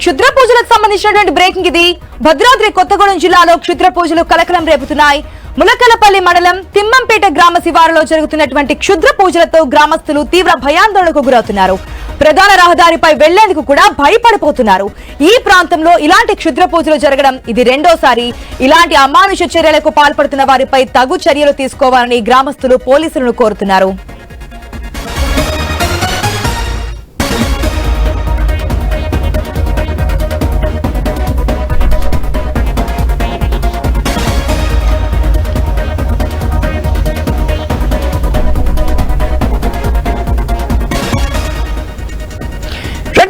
క్షుద్ర పూజలకు సంబంధించినటువంటి బ్రేకింగ్ ఇది. భద్రాద్రి కొత్తగూడెం జిల్లాలో క్షుద్ర పూజలు కలకలం రేపుతున్నాయి. ములకలపల్లి మండలం తిమ్మంపేట గ్రామ శివారులో జరుగుతున్నటువంటి క్షుద్ర పూజలతో గ్రామస్తులు తీవ్ర భయాందోళనకు గురవుతున్నారు. ప్రధాన రహదారిపై వెళ్లేందుకు కూడా భయపడిపోతున్నారు. ఈ ప్రాంతంలో ఇలాంటి క్షుద్ర పూజలు జరగడం ఇది రెండోసారి. ఇలాంటి అమానుష చర్యలకు పాల్పడుతున్న వారిపై తగు చర్యలు తీసుకోవాలని గ్రామస్తులు పోలీసులను కోరుతున్నారు.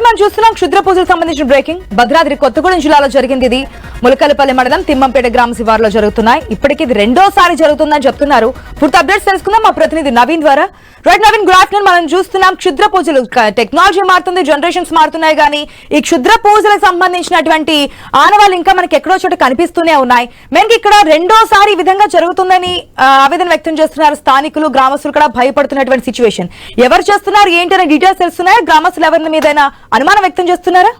మనం చూస్తున్నాం క్షుద్ర పూజలకు సంబంధించిన బ్రేకింగ్. భద్రాద్రి కొత్తగూడెం జిల్లాలో జరిగింది ఇది. ములకలపల్లి మండలం తిమ్మంపేట గ్రామ శివారులో జరుగుతున్నాయి. ఇప్పటికీ ఇది రెండోసారి జరుగుతుందని చెప్తున్నారు. పూర్తి అప్డేట్స్ తెలుసుకుందాం మా ప్రతినిధి నవీన్ ద్వారా. Right Naveen, good afternoon. మనం చూస్తున్నాం క్షుద్ర పూజలు, టెక్నాలజీ మారుతుంది, జనరేషన్స్ మారుతున్నాయి, కానీ ఈ క్షుద్ర పూజలకు సంబంధించినటువంటి ఆనవాళ్ళు ఇంకా మనకి ఎక్కడో చోట కనిపిస్తూనే ఉన్నాయి. మనకి ఇక్కడ రెండోసారి ఈ విధంగా జరుగుతుందని ఆవేదన వ్యక్తం చేస్తున్నారు స్థానికులు, గ్రామస్తులు కూడా భయపడుతున్నటువంటి సిచ్యువేషన్. ఎవరు చేస్తున్నారు ఏంటనే డీటెయిల్స్ తెలుస్తున్నాయి. గ్రామస్తులు ఎవరి మీద అనుమానం వ్యక్తం చేస్తున్నారా?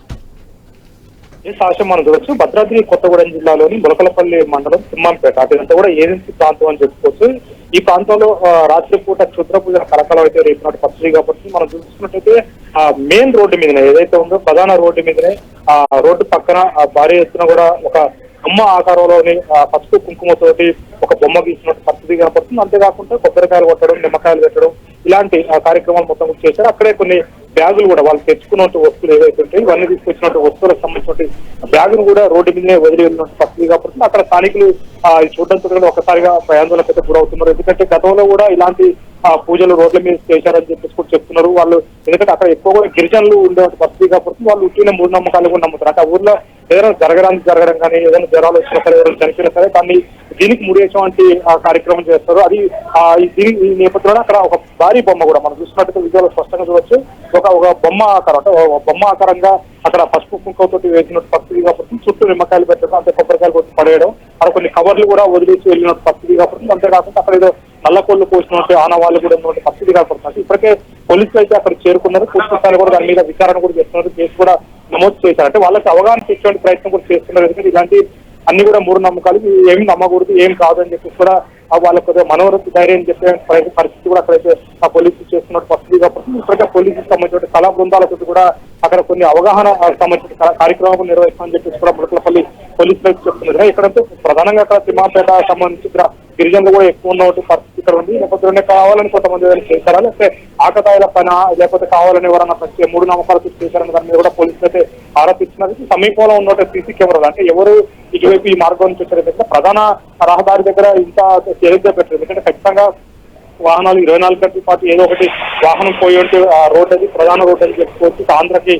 ఈ సాక్ష్యం మనం చూడొచ్చు. భద్రాద్రి కొత్తగూడెం జిల్లాలోని ములకలపల్లి మండలం తిమ్మంపేట, అదంతా కూడా ఏజెన్సీ ప్రాంతం అని చెప్పుకోవచ్చు. ఈ ప్రాంతంలో రాత్రిపూట క్షుద్ర పూజల కలకలం అయితే రేపినట్టు పరిస్థితి కాబట్టి మనం చూసుకున్నట్టయితే మెయిన్ రోడ్డు మీదనే ఏదైతే ఉందో ప్రధాన రోడ్డు మీదనే రోడ్డు పక్కన భారీ ఎత్తున కూడా ఒక బొమ్మ ఆకారంలోని పసుపు కుంకుమతోటి ఒక బొమ్మ గీసినట్టు పరిస్థితి కనపడుతుంది. అంతేకాకుండా కొబ్బరికాయలు కొట్టడం, నిమ్మకాయలు పెట్టడం ఇలాంటి కార్యక్రమాలు మొత్తం చేశారు. అక్కడే కొన్ని బ్యాగులు కూడా వాళ్ళు తెచ్చుకున్నట్టు వస్తువులు ఏవైతే ఉంటాయి ఇవన్నీ తీసుకొచ్చినట్టు వస్తువులకు సంబంధించిన బ్యాగును కూడా రోడ్డు మీదనే వదిలి వెళ్ళినట్టు పరిస్థితి కాబట్టి అక్కడ స్థానికులు చూడడంతో కూడా ఒకసారిగా భయాందోళనకు అయితే గురవుతున్నారు. ఎందుకంటే గతంలో కూడా ఇలాంటి పూజలు రోడ్ల మీద చేశారని చెప్పేసి కూడా చెప్తున్నారు వాళ్ళు. ఎందుకంటే అక్కడ ఎక్కువగా గిరిజనులు ఉండే పరిస్థితి కాబట్టి వాళ్ళు ఉట్టిన మూఢనమ్మకాలు కూడా నమ్ముతారు. అంటే ఆ ఊర్లో ఏదైనా జరగడం కానీ ఏదైనా జ్వరాలు వచ్చినా సరే, ఎవరైనా చనిపోయినా సరే దాన్ని దీనికి ముడియేటువంటి కార్యక్రమం చేస్తారు. అది ఈ నేపథ్యంలో అక్కడ ఒక భారీ బొమ్మ కూడా మనం చూసినట్టుగా విజువల్ స్పష్టంగా చూడొచ్చు. ఒక బొమ్మ ఆకారం, అంటే బొమ్మ ఆకారంగా అక్కడ పసుపు కుంకుమతో వేసినట్టు పరిస్థితి కాబట్టి చుట్టూ నిమ్మకాయలు పెట్టడం, అంతే కొబ్బరికాయలు కొట్టి పడేయడం, అక్కడ కొన్ని కవర్లు కూడా వదిలేసి వెళ్ళినట్టు పరిస్థితి కాబట్టి అంతేకాకుండా అక్కడ ఏదో నల్లకోళ్లు పోసినట్టు ఆనవాళ్ళు కూడా ఉన్నటువంటి పరిస్థితి కాకపోతుంది. ఇప్పటికే పోలీసులు అయితే అక్కడ చేరుకున్నారు. పూర్తి స్థాయి కూడా దాని మీద విచారణ కూడా చేస్తున్నారు. కేసు కూడా నమోదు చేశారు. అంటే వాళ్ళకి అవగాహన తెచ్చేటువంటి ప్రయత్నం కూడా చేస్తున్నారు. ఎందుకంటే ఇలాంటి అన్ని కూడా మూఢనమ్మకాలు, ఏమి నమ్మకూడదు, ఏం కాదు అని చెప్పేసి కూడా వాళ్ళకు మనోరథ ధైర్యం చెప్పే పరిస్థితి కూడా అక్కడైతే పోలీసులు చేస్తున్నట్టు పరిస్థితి కాబట్టి ఇప్పటికే పోలీసులకు సంబంధించిన కళా బృందాలతో కూడా అక్కడ కొన్ని అవగాహన సంబంధించిన కార్యక్రమాలు నిర్వహిస్తామని చెప్పేసి కూడా ములకలపల్లి పోలీసులు అయితే చెప్తున్నారు. ఇక్కడంటే ప్రధానంగా అక్కడ తిమ్మంపేట సంబంధించిన గిరిజనులు కూడా ఎక్కువ ఉన్నటువంటి పరిస్థితి ఇక్కడ ఉంది. లేకపోతే కావాలని కొంతమంది ఏదైనా చేశారా, లేకపోతే ఆకతాయిల పైన, లేకపోతే కావాలని ఎవరన్నా ప్రతి మూడు నమ్మకాలతో చేశారని దాని మీద కూడా పోలీసులు అయితే ఆరోపిస్తున్నారు. సమీపంలో ఉన్నటువంటి సీసీ కెమెరాలు, అంటే ఎవరు ఇటువైపు ఈ మార్గం నుంచి వచ్చారు ప్రధాన రహదారి దగ్గర ఇంత తేలిగ్గా పెట్టారు. ఎందుకంటే ఖచ్చితంగా వాహనాలు 24 గంటల పాటు ఏదో ఒకటి వాహనం పోయి ఉంటే ఆ రోడ్ అది ప్రధాన రోడ్ అని చెప్పుకోవచ్చు. ఆంధ్రకి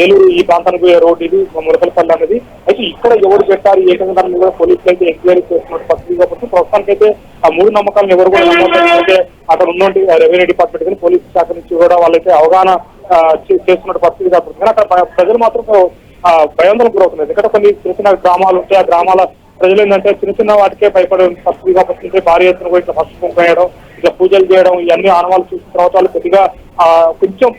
ఏలూరు ఈ ప్రాంతానికి పోయే రోడ్ ఇది ములకలపల్లి అనేది. అయితే ఇక్కడ ఎవరు పెట్టారు ఏకంగా దాని మీద పోలీసులు అయితే ఎంక్వైరీ చేస్తున్నట్టు పరిస్థితి కాబట్టి ప్రస్తుతానికి అయితే ఆ మూడు నమ్మకాలను ఎవరు కూడా నమ్మకం అక్కడ ఉన్నటువంటి రెవెన్యూ డిపార్ట్మెంట్ కానీ పోలీసు శాఖ నుంచి కూడా వాళ్ళైతే అవగాహన చేస్తున్నట్టు పరిస్థితి కాబట్టి కానీ అక్కడ ప్రజలు మాత్రం భయాందోళనకు గురవుతున్నారు. ఎందుకంటే కొన్ని చిన్న చిన్న గ్రామాలు ఉంటాయి. ఆ గ్రామాల ప్రజలు ఏంటంటే చిన్న చిన్న వాటికే భయపడే పరిస్థితి కాబట్టి భారీ ఎత్తున కూడా ఇట్లా పసుపు కుంకుమేయడం, ఇట్లా పూజలు చేయడం, ఇవన్నీ ఆనవాళ్ళు చూసిన తర్వాత వాళ్ళు కొద్దిగా కొంచెం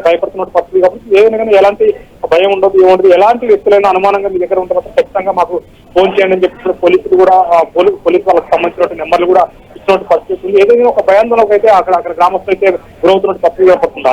భయపడుతున్న పరిస్థితి కాబట్టి ఏదైనా కానీ ఎలాంటి భయం ఉండదు, ఏముండదు. ఎలాంటి వ్యక్తులైనా అనుమానంగా మీ దగ్గర ఉంటే మాత్రం ఖచ్చితంగా మాకు ఫోన్ చేయండి అని చెప్పి పోలీసులు కూడా పోలీసు వాళ్ళకి సంబంధించిన నెంబర్లు కూడా ఇచ్చినట్టు పరిస్థితి ఉంది. ఏదైనా ఒక భయాందోళనకు అయితే అక్కడ గ్రామస్తులు అయితే గురవుతున్నట్టు పరిస్థితి ఏర్పడుతుంది.